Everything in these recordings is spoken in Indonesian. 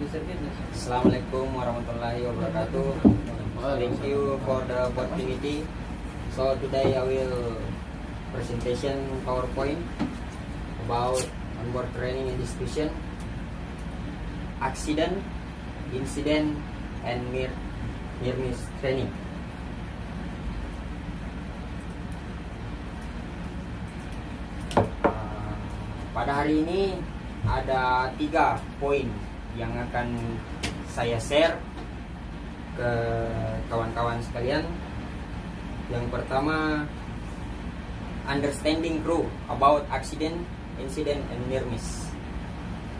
Assalamualaikum warahmatullahi wabarakatuh. Thank you for the opportunity. So today I will presentation PowerPoint about onboard training and discussion, accident, incident, and near miss training. Pada hari ini ada 3 poin yang akan saya share ke kawan-kawan sekalian. Yang pertama, understanding crew about accident, incident, and near miss.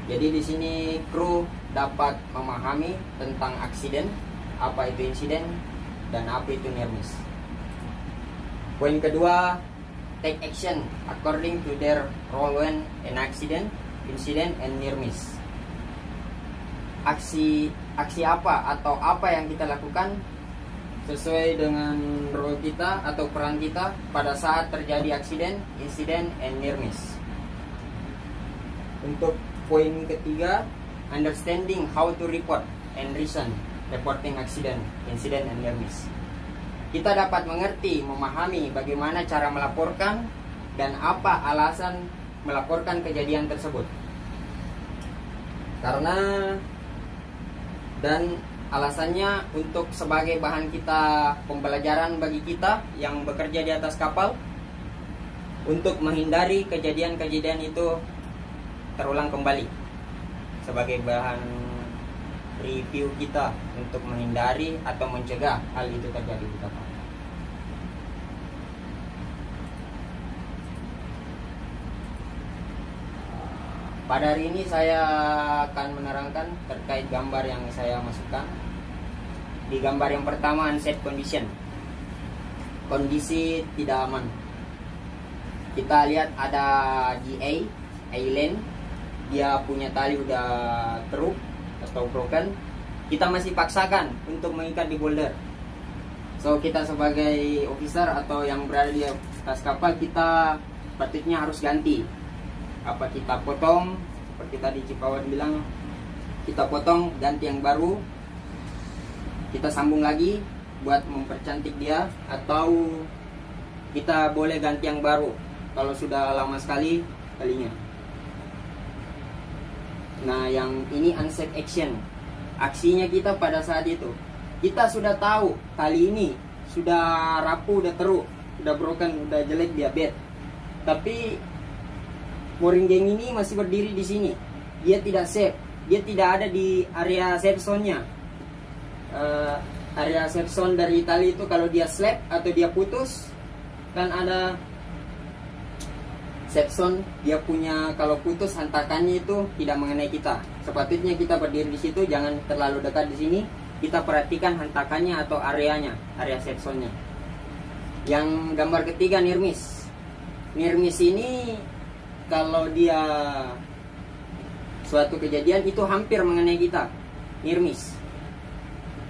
Jadi di sini kru dapat memahami tentang accident, apa itu insiden, dan apa itu near miss. Poin kedua, take action according to their role when an accident, incident, and near miss. Aksi apa atau apa yang kita lakukan sesuai dengan role kita atau peran kita pada saat terjadi accident, incident, and near miss. Untuk poin ketiga, understanding how to report and reason reporting accident, incident, and near miss. Kita dapat mengerti, memahami bagaimana cara melaporkan dan apa alasan melaporkan kejadian tersebut. Dan alasannya untuk sebagai bahan kita pembelajaran bagi kita yang bekerja di atas kapal, untuk menghindari kejadian-kejadian itu terulang kembali, sebagai bahan review kita untuk menghindari atau mencegah hal itu terjadi di kapal. Pada hari ini saya akan menerangkan terkait gambar yang saya masukkan. Di gambar yang pertama, unsafe condition, kondisi tidak aman. Kita lihat ada GA, Aileen, dia punya tali udah teruk atau broken. Kita masih paksakan untuk mengikat di boulder. So kita sebagai officer atau yang berada di atas kapal, kita patutnya harus ganti. Apa kita potong, seperti tadi Cipawan bilang, kita potong, ganti yang baru, kita sambung lagi buat mempercantik dia, atau kita boleh ganti yang baru kalau sudah lama sekali talinya. Nah, yang ini unsafe action, aksinya kita pada saat itu, kita sudah tahu tali ini sudah rapuh, udah teruk, udah broken, udah jelek, dia bad, tapi mooring geng ini masih berdiri di sini. Dia tidak safe. Dia tidak ada di area safe zone-nya. Area safe zone dari tali itu kalau dia slap atau dia putus, kan ada safe zone. Dia punya, kalau putus hentakannya itu tidak mengenai kita. Sepatutnya kita berdiri di situ, jangan terlalu dekat di sini. Kita perhatikan hentakannya atau areanya, area safe zone-nya. Yang gambar ketiga, near miss. Near miss ini kalau dia suatu kejadian itu hampir mengenai kita, near miss.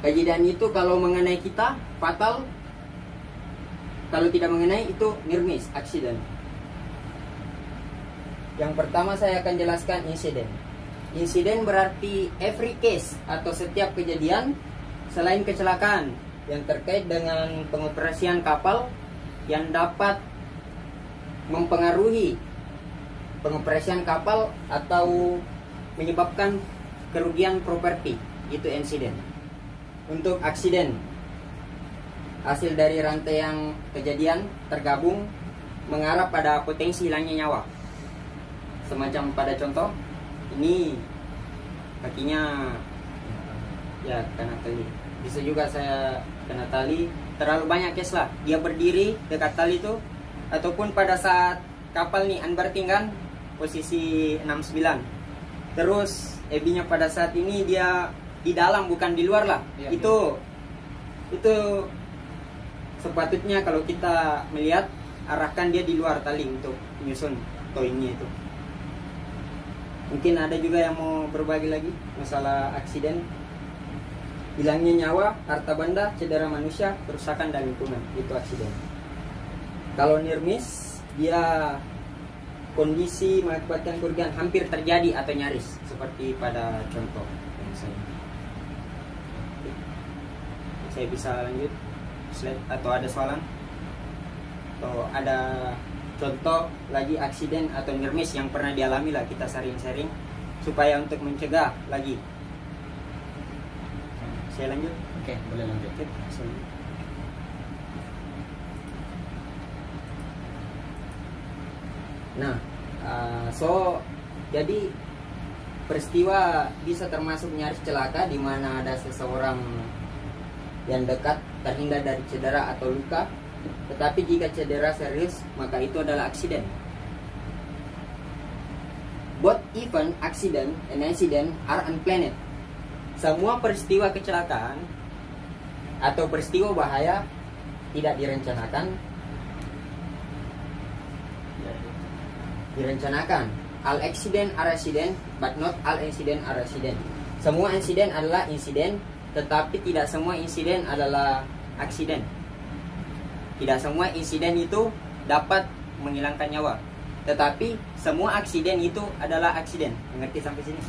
Kejadian itu kalau mengenai kita fatal, kalau tidak mengenai itu near miss, accident. Yang pertama saya akan jelaskan insiden. Insiden berarti every case atau setiap kejadian selain kecelakaan yang terkait dengan pengoperasian kapal yang dapat mempengaruhi pengoperasian kapal atau menyebabkan kerugian properti, itu insiden. Untuk aksiden, hasil dari rantaian kejadian tergabung mengarah pada potensi hilangnya nyawa. Semacam pada contoh ini, kakinya ya kena tali, bisa juga saya kena tali, terlalu banyak case lah, dia berdiri dekat tali itu, ataupun pada saat kapal nih unberthing kan, posisi 69, terus EB-nya pada saat ini dia di dalam bukan di luar lah, ya, itu sepatutnya kalau kita melihat, arahkan dia di luar tali untuk menyusun towing-nya itu. Mungkin ada juga yang mau berbagi lagi masalah aksiden, hilangnya nyawa, harta benda, cedera manusia, kerusakan dan lingkungan, itu aksiden. Kalau near miss, dia kondisi mengakibatkan kerugian hampir terjadi atau nyaris, seperti pada contoh yang Saya bisa lanjut slide atau ada soalan? Atau ada contoh lagi aksiden atau near miss yang pernah dialami lah, kita sharing-sharing supaya untuk mencegah lagi. Saya lanjut? Oke, boleh lanjut. Nah, jadi peristiwa bisa termasuk nyaris celaka di mana ada seseorang yang dekat terhindar dari cedera atau luka. Tetapi jika cedera serius, maka itu adalah aksiden. Both event, accident, and incident are unplanned. Semua peristiwa kecelakaan atau peristiwa bahaya tidak direncanakan. All accident are accident, but not all incident are accident. Semua insiden adalah insiden, tetapi tidak semua insiden adalah aksiden. Tidak semua insiden itu dapat menghilangkan nyawa, tetapi semua aksiden itu adalah aksiden. Mengerti sampai sini?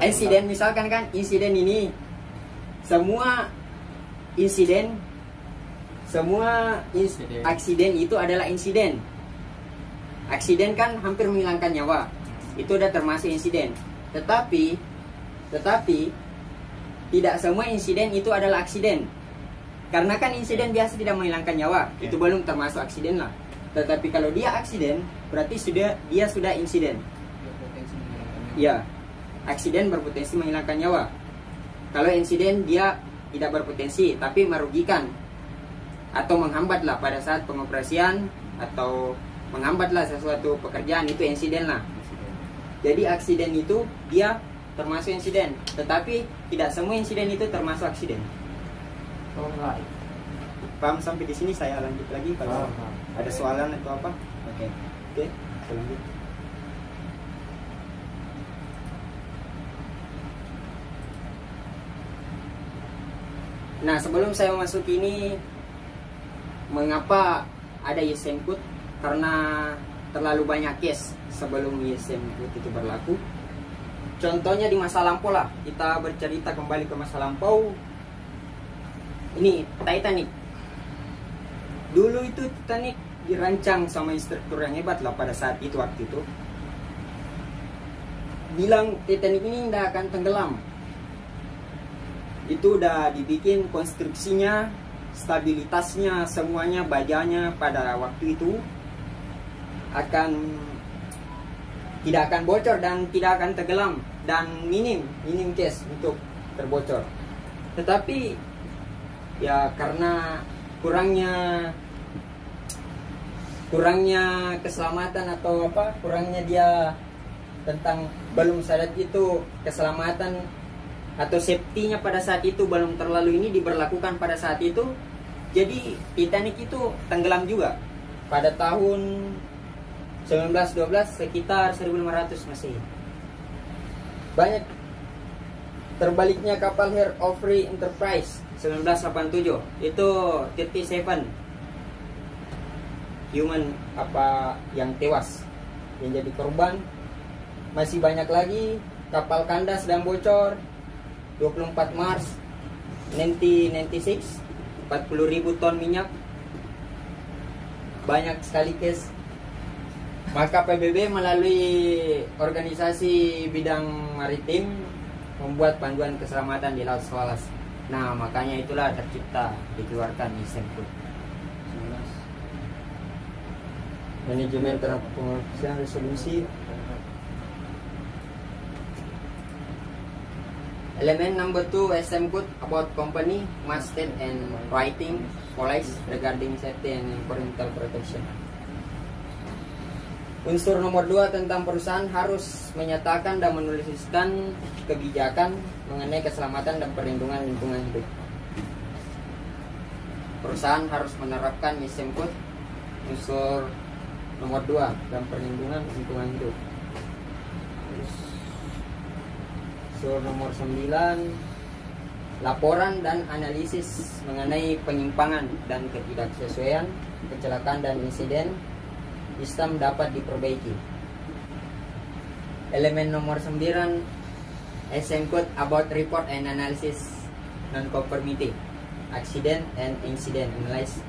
Insiden misalkan kan, insiden ini semua insiden, aksiden itu adalah insiden. Aksiden kan hampir menghilangkan nyawa, itu udah termasuk insiden. Tetapi tidak semua insiden itu adalah aksiden. Karena kan insiden biasa tidak menghilangkan nyawa, itu belum termasuk aksiden lah. Tetapi kalau dia aksiden, berarti dia sudah insiden. Ya, aksiden berpotensi menghilangkan nyawa. Kalau insiden dia tidak berpotensi, tapi merugikan atau menghambatlah pada saat pengoperasian atau menghambatlah sesuatu pekerjaan, itu insiden lah. Jadi aksiden itu dia termasuk insiden, tetapi tidak semua insiden itu termasuk aksiden. Paham sampai di sini? Saya lanjut lagi kalau ada soalan atau apa. Oke, saya lanjut. Nah, sebelum saya masuk ini, mengapa ada ISM Code? Karena terlalu banyak case sebelum ISM Code itu berlaku. Contohnya di masa lampau lah, kita bercerita kembali ke masa lampau. Ini Titanic. Dulu itu Titanic dirancang sama instruktur yang hebat lah pada saat itu, waktu itu. Bilang Titanic ini tidak akan tenggelam. Itu udah dibikin konstruksinya, stabilitasnya, semuanya, bajanya pada waktu itu tidak akan bocor dan tidak akan tenggelam, dan minim case untuk terbocor. Tetapi ya karena kurangnya keselamatan atau apa, kurangnya dia tentang belum sadar itu keselamatan atau safety-nya pada saat itu belum terlalu ini diberlakukan pada saat itu. Jadi Titanic itu tenggelam juga pada tahun 1912 sekitar 1500 Masehi. Banyak terbaliknya kapal Her of Free Enterprise 1987 itu 37 human yang tewas, yang jadi korban. Masih banyak lagi kapal kandas dan bocor 24 Maret 1996 40.000 ton minyak. Banyak sekali case. Maka PBB melalui organisasi bidang maritim membuat panduan keselamatan di laut sekolah. Nah, makanya itulah tercipta, dikeluarkan ISM Code. Manajemen pengoperasian resolusi. Element number 2 ISM Code about company must state and writing policy regarding safety and environmental protection. Unsur nomor 2 tentang perusahaan harus menyatakan dan menuliskan kebijakan mengenai keselamatan dan perlindungan lingkungan hidup. Perusahaan harus menerapkan ISM Code unsur nomor 2 dan perlindungan lingkungan hidup. Unsur nomor 9, laporan dan analisis mengenai penyimpangan dan ketidaksesuaian, kecelakaan dan insiden sistem dapat diperbaiki. Elemen nomor 9, SM code about report and analysis non-conformity, accident and incident analysis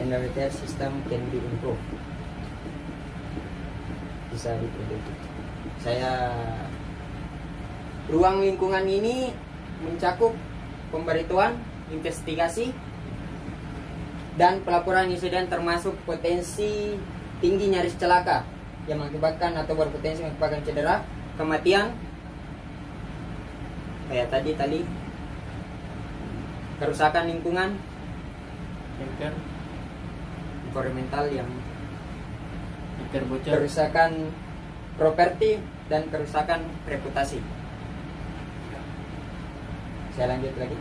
and the repair system can be improved. Bisa diperbaiki. Ruang lingkungan ini mencakup pemberitahuan, investigasi, dan pelaporan insiden termasuk potensi tinggi nyaris celaka yang mengakibatkan atau berpotensi mengakibatkan cedera, kematian, kayak tadi kerusakan lingkungan, environmental yang kerusakan properti dan kerusakan reputasi. Saya lanjut lagi.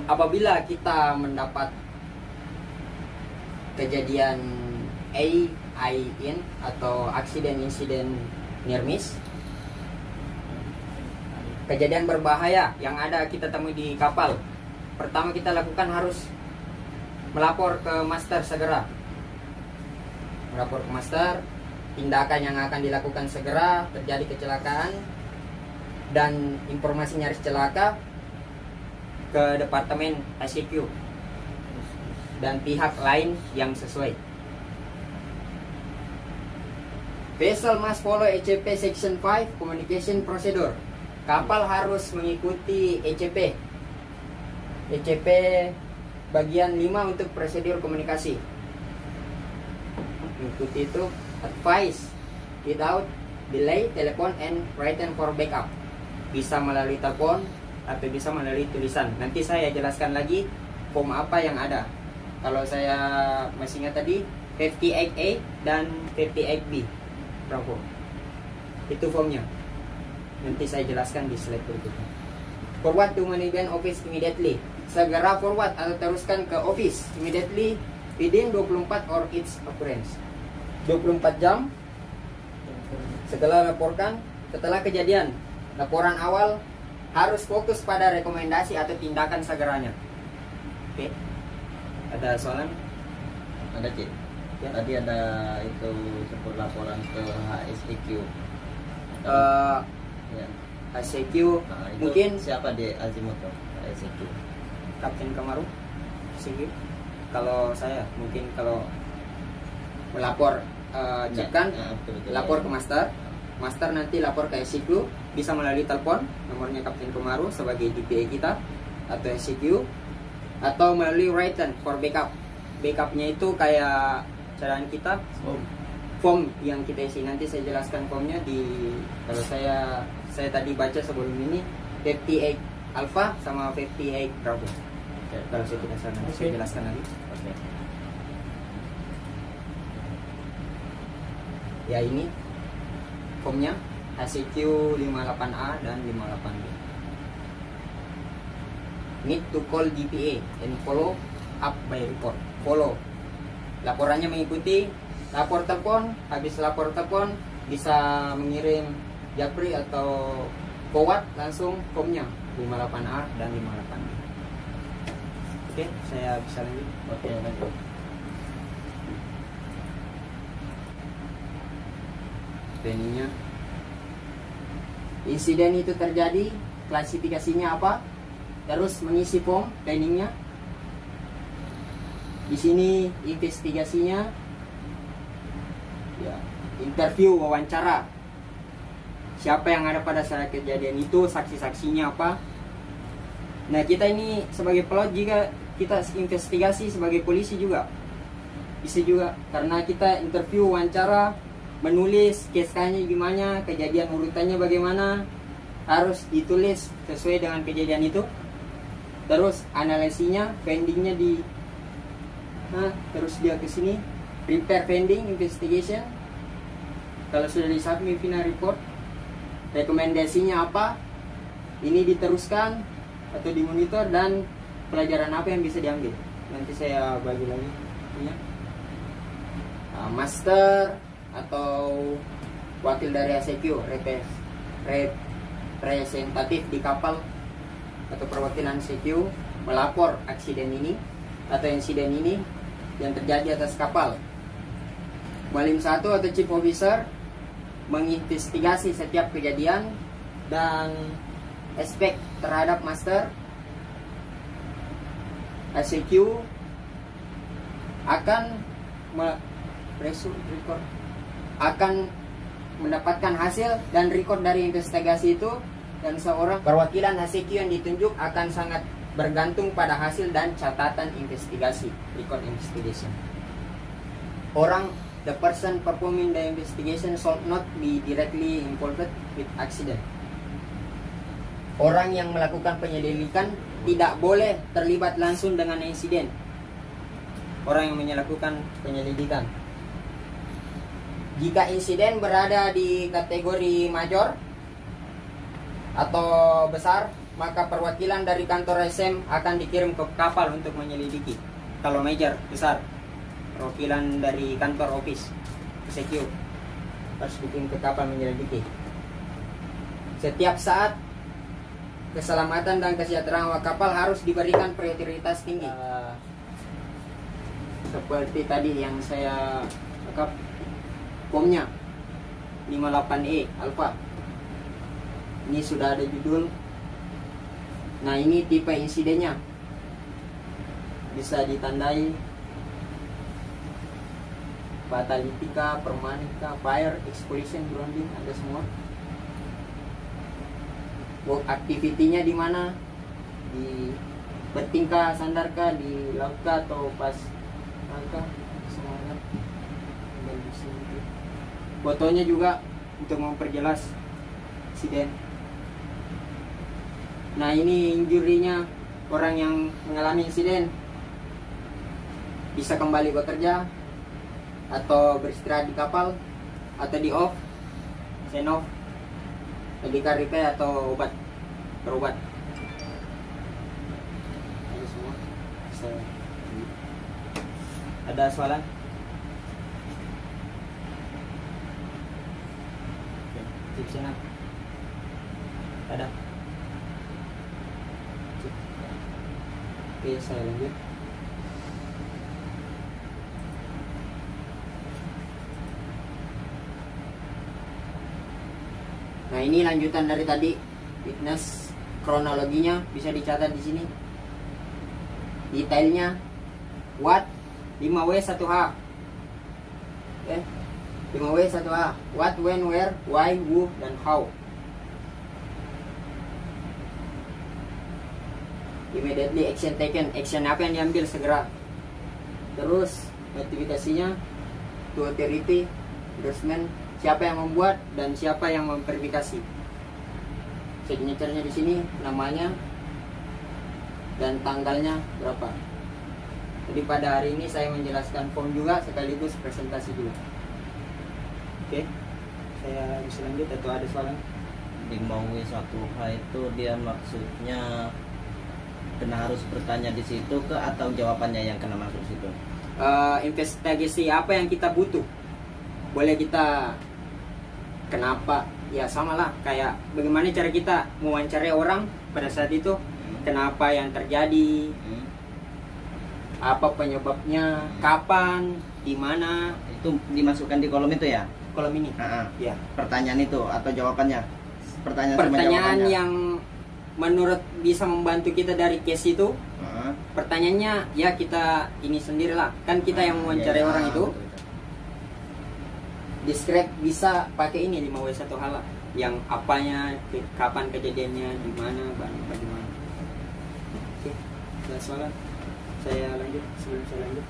Apabila kita mendapat kejadian AIN atau accident incident near miss, kejadian berbahaya yang ada kita temui di kapal, pertama kita lakukan harus melapor ke master segera. Melapor ke master, tindakan yang akan dilakukan segera terjadi kecelakaan dan informasi nyaris celaka ke departemen ICQ dan pihak lain yang sesuai. Vessel must follow ECP Section 5 Communication Procedure. Kapal harus mengikuti ECP. ECP bagian 5 untuk prosedur komunikasi. Mengikuti itu advice without delay, telepon and written for backup. Bisa melalui telepon atau bisa melalui tulisan. Nanti saya jelaskan lagi form apa yang ada. Kalau saya masih ingat tadi 58A dan 58B. Bravo. Itu formnya. Nanti saya jelaskan di slide berikutnya. Forward to management office immediately. Segera forward atau teruskan ke office immediately within 24 or its occurrence. 24 jam setelah laporkan, setelah kejadian. Laporan awal harus fokus pada rekomendasi atau tindakan segeranya. Oke. Ada soalan? Ada, Cik. Ya. Tadi ada itu sebut laporan ke HSEQ. Ya. HSEQ Itu mungkin siapa di Azimut HSEQ? Kapten Kamaru. HSEQ. Kalau saya mungkin kalau melapor cekan, lapor ke master. Master nanti lapor ke SCQ, bisa melalui telepon, nomornya Kapten Komaru sebagai DPA kita atau SCQ, atau melalui written for backup. Backupnya itu kayak caraan kita form yang kita isi. Nanti saya jelaskan formnya di, kalau saya tadi baca sebelum ini 58 Alpha sama 58 Bravo. Kalau saya tidak salah nanti saya jelaskan lagi. Ya, ini formnya HCQ 58A dan 58B. Need to call DPA and follow up by report. Follow. Laporannya mengikuti lapor telepon, habis lapor telepon bisa mengirim japri atau forward langsung formnya 58A dan 58B. Oke, saya bisa lanjut. Oke, lanjut. Planningnya, insiden itu terjadi, klasifikasinya apa, terus mengisi form planningnya. Di sini investigasinya, ya, interview, wawancara, siapa yang ada pada saat kejadian itu, saksi-saksinya apa. Nah, kita ini sebagai pelot juga kita investigasi sebagai polisi juga bisa juga, karena kita interview, wawancara, menulis case-nya gimana, kejadian urutannya bagaimana, harus ditulis sesuai dengan kejadian itu. Terus analisinya, pendingnya di, terus dia ke sini, prepare pending investigation. Kalau sudah disubmit final report, rekomendasinya apa, ini diteruskan atau dimonitor, dan pelajaran apa yang bisa diambil. Nanti saya bagi lagi. Master atau wakil dari ACQ, representatif di kapal atau perwakilan ACQ melapor aksiden ini atau insiden ini yang terjadi atas kapal. Walim 1 atau Chief Officer menginvestigasi setiap kejadian dan aspek terhadap Master. ACQ akan mendapatkan hasil dan record dari investigasi itu, dan seorang perwakilan ACQ yang ditunjuk akan sangat bergantung pada hasil dan catatan investigasi, record investigation. The person performing the investigation should not be directly involved with accident. Orang yang melakukan penyelidikan tidak boleh terlibat langsung dengan insiden. Orang yang melakukan penyelidikan. Jika insiden berada di kategori major atau besar, maka perwakilan dari kantor SM akan dikirim ke kapal untuk menyelidiki. Kalau major, besar, perwakilan dari kantor office ACQ harus dikirim ke kapal menyelidiki. Setiap saat keselamatan dan kesejahteraan awak kapal harus diberikan prioritas tinggi. Seperti tadi yang saya cakap, bomnya 58E Alpha. Ini sudah ada judul. Nah, ini tipe insidennya. Bisa ditandai Fatalitika, Permanika, Fire, Explosion, Grounding, ada semua. Work activity-nya di mana? Di bertingkah, sandarkah, di lautkah, atau pas langkah, semuanya. Dan di sini. Fotonya juga untuk memperjelas insiden. Nah, ini injurinya orang yang mengalami insiden bisa kembali bekerja atau beristirahat di kapal atau di off, sign off, medical repair atau berobat. Ini semua. Ada soalan? Tips sana. Ada. Oke, saya lanjut. Nah, ini lanjutan dari tadi. Fitness kronologinya bisa dicatat di sini. Detailnya what 5W1H. Oke. 5W1H. What, when, where, why, who, dan how. Immediately action taken. Action apa yang diambil segera. Terus notifikasinya to authority, endorsement, siapa yang membuat dan siapa yang memverifikasi. Signature-nya di sini, namanya dan tanggalnya berapa. Jadi pada hari ini saya menjelaskan form juga sekaligus presentasi juga. Oke, saya bisa lanjut atau ada soalan? Di W1H itu dia maksudnya kena harus bertanya di situ ke atau jawabannya yang kena masuk situ? Investigasi apa yang kita butuh. Boleh kita kenapa, ya sama lah kayak bagaimana cara kita mewawancarai orang pada saat itu, kenapa yang terjadi, apa penyebabnya, kapan, di mana. Itu dimasukkan di kolom itu ya? Kolom ini. Ya. Pertanyaan itu atau jawabannya? Pertanyaan yang menurut bisa membantu kita dari case itu. Pertanyaannya ya kita ini sendirilah, kan kita yang mewawancarai orang itu. Betul. Describe bisa pakai ini 5W1H lah, yang apanya, kapan kejadiannya, di mana, bagaimana. Oke, ada soalan? Saya lanjut sebelum saya lanjut.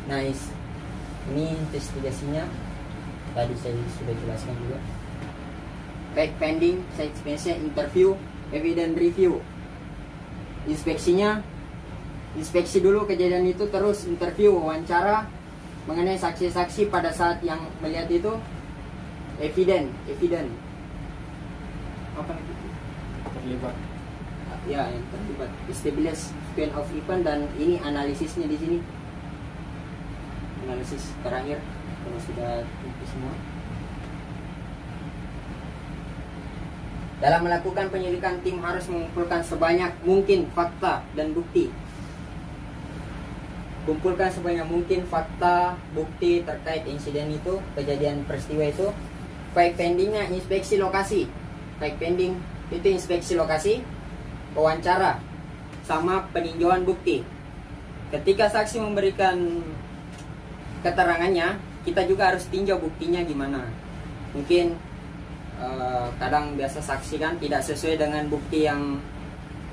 Nice. Ini investigasinya tadi saya sudah jelaskan juga. Fact finding, site inspection, interview, evidence review. Inspeksinya, inspeksi dulu kejadian itu, terus interview, wawancara mengenai saksi-saksi pada saat yang melihat itu. Evidence apa lagi? Terlibat. Ya, yang terlibat. Establish plan of event, dan ini analisisnya di sini. Analisis terakhir kalau sudah semua. Dalam melakukan penyelidikan, tim harus mengumpulkan sebanyak mungkin fakta dan bukti. Kumpulkan sebanyak mungkin fakta, bukti terkait insiden itu, kejadian peristiwa itu. Fact pendingnya inspeksi lokasi. Fact pending itu inspeksi lokasi, wawancara, sama peninjauan bukti. Ketika saksi memberikan keterangannya, kita juga harus tinjau buktinya gimana. Mungkin kadang biasa saksi kan tidak sesuai dengan bukti yang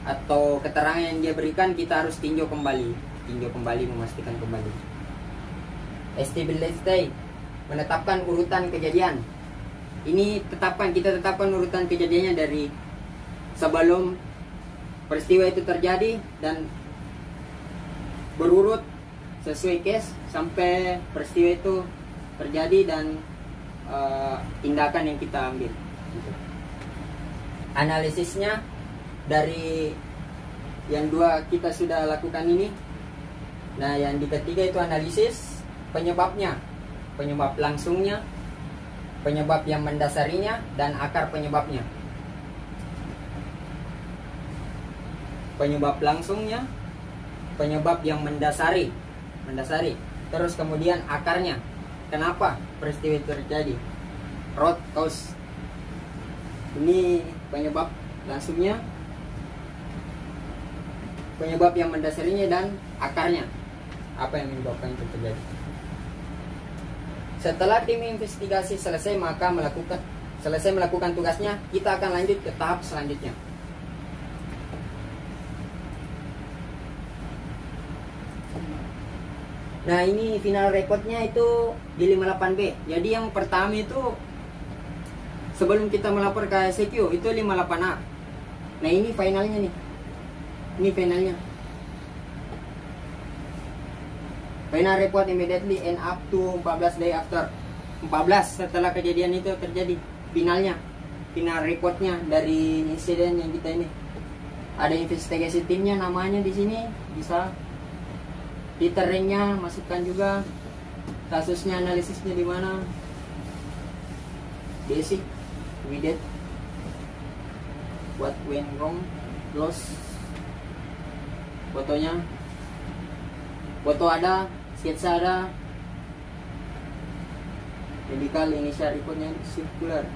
atau keterangan yang dia berikan, kita harus tinjau kembali, memastikan kembali. Stability, menetapkan urutan kejadian. Ini kita tetapkan urutan kejadiannya dari sebelum peristiwa itu terjadi dan berurut sesuai case sampai peristiwa itu terjadi dan tindakan yang kita ambil. Analisisnya dari yang dua kita sudah lakukan ini. Nah, yang di ketiga itu analisis penyebabnya, penyebab langsungnya, penyebab yang mendasarinya, dan akar penyebabnya. Penyebab langsungnya, penyebab yang mendasari, terus kemudian akarnya, kenapa peristiwa itu terjadi, root cause. Ini penyebab langsungnya, penyebab yang mendasarinya, dan akarnya, apa yang menyebabkan itu terjadi. Setelah tim investigasi selesai melakukan tugasnya, kita akan lanjut ke tahap selanjutnya. Nah, ini final recordnya itu di 58B. Jadi yang pertama itu sebelum kita melapor ke SQ itu 58A. Nah, ini finalnya nih. Ini finalnya. Final report immediately and up to 14 day after. 14 setelah kejadian itu terjadi. Finalnya. Final reportnya dari insiden yang kita ini. Ada investigasi timnya, namanya di sini bisa. Titernya masukkan juga, kasusnya, analisisnya di mana, basic, immediate, what went wrong, loss, fotonya, foto ada, sketsa ada, medical initial reportnya, circular.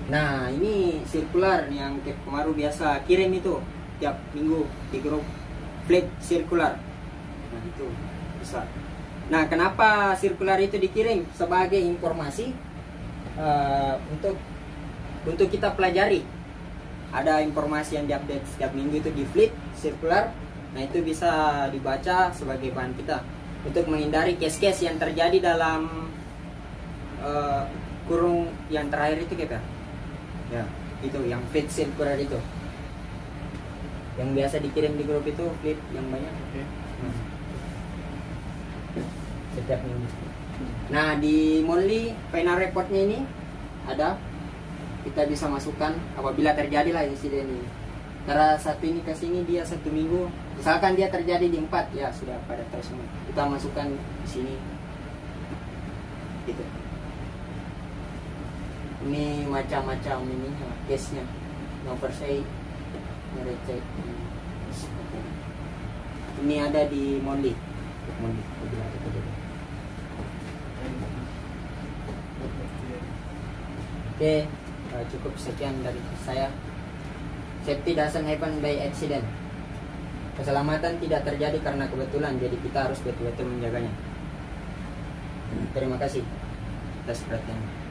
Nah, ini sirkular yang kemaru biasa kirim itu tiap minggu di grup flip sirkular. Nah, itu bisa. Nah, kenapa sirkular itu dikirim? Sebagai informasi untuk kita pelajari. Ada informasi yang diupdate setiap minggu itu di flip sirkular. Nah, itu bisa dibaca sebagai bahan kita untuk menghindari case-case yang terjadi dalam kurung yang terakhir itu kita. Ya, itu yang feed circular itu. Yang biasa dikirim di grup itu feed yang banyak. Setiap minggu. Nah, di Monthly final reportnya ini ada, kita bisa masukkan apabila terjadilah insiden ini. Karena satu ini ke sini dia 1 minggu. Misalkan dia terjadi di 4, ya sudah pada tahu semua. Kita masukkan di sini. Gitu. Ini macam-macam ini case-nya, oversight, recek. Ini ada di Monthly. Oke, cukup sekian dari saya. Safety doesn't happen by accident. Keselamatan tidak terjadi karena kebetulan, jadi kita harus betul-betul menjaganya. Terima kasih atas perhatiannya.